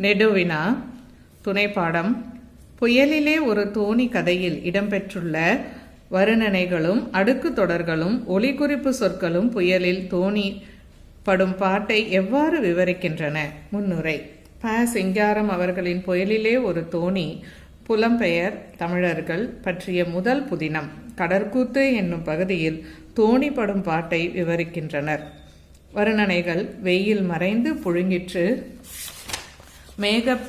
நெடுவினா துணைப்பாடம். புயலிலே ஒரு தோணி கதையில் இடம்பெற்றுள்ள வருணனைகளும் அடுக்கு தொடர்களும் ஒலிக்குறிப்பு சொற்களும் புயலில் தோணி படும் பாட்டை எவ்வாறு விவரிக்கின்றன? முன்னுரை. ப. சிங்காரம் அவர்களின் புயலிலே ஒரு தோணி புலம்பெயர் தமிழர்கள் பற்றிய முதல் புதினம் கடற்கூத்து என்னும் பகுதியில் தோணி படும் பாட்டை விவரிக்கின்றனர். வருணனைகள்: வெயில் மறைந்து புழுங்கிற்று, மேகப்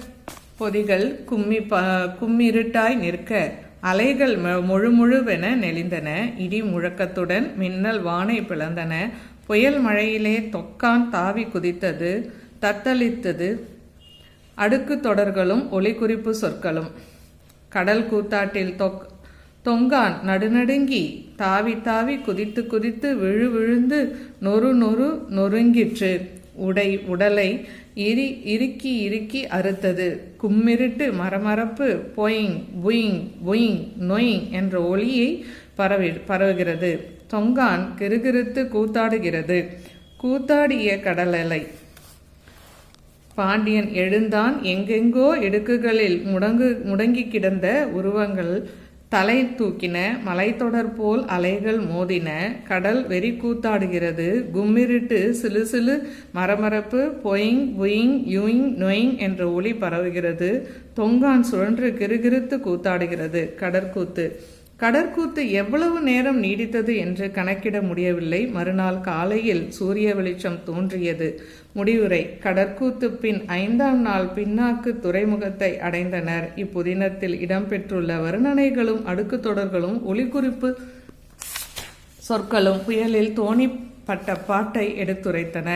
பொதிகள் கும்மிருட்டாய் நிற்க, அலைகள் முழுமுழுவென நெளிந்தன, இடி முழக்கத்துடன் மின்னல் வானை பிளந்தன, புயல் மழையிலே தொக்கான் தாவி குதித்தது, தத்தளித்தது. அடுக்கு தொடர்களும் ஒலிக்குறிப்பு சொற்களும். கடல் கூத்தாட்டில் தொங்கான் நடுநடுங்கி, தாவி தாவி குதித்து குதித்து விழுந்து நொறுங்கிற்று, உடலை இறுக்கி இறுக்கி அறுத்தது. கும்மிருட்டு மரமரப்பு பொயிங் புயிங் புயிங் நொயிங் என்ற ஒலியை பரவுகிறது. தொங்கான் கிறுகிறுத்து கூத்தாடுகிறது. கூத்தாடிய கடலலை. பாண்டியன் எழுந்தான். எங்கெங்கோ இடுக்குகளில் முடங்கி கிடந்த உருவங்கள் தலை தூக்கின. மலைத்தொடர் போல் அலைகள் மோதின. கடல் வெறி கூத்தாடுகிறது. கும்மிருட்டு சிலு மரமரப்பு பொயிங் புயிங் யுயிங் நொயிங் என்ற ஒலி பரவுகிறது. தொங்கான் சுழன்று கிறுகிறுத்து கூத்தாடுகிறது. கடற்கூத்து எவ்வளவு நேரம் நீடித்தது என்று கணக்கிட முடியவில்லை. மறுநாள் காலையில் சூரிய வெளிச்சம் தோன்றியது. முடிவுரை. கடற்கூத்து பின் 5ஆம் நாள் பின்னாக்கு துறைமுகத்தை அடைந்தனர். இப்புதினத்தில் இடம்பெற்றுள்ள வருணனைகளும் அடுக்கு தொடர்களும் ஒலிக்குறிப்பு சொற்களும் புயலில் தோணிப்பட்ட பாட்டை எடுத்துரைத்தன.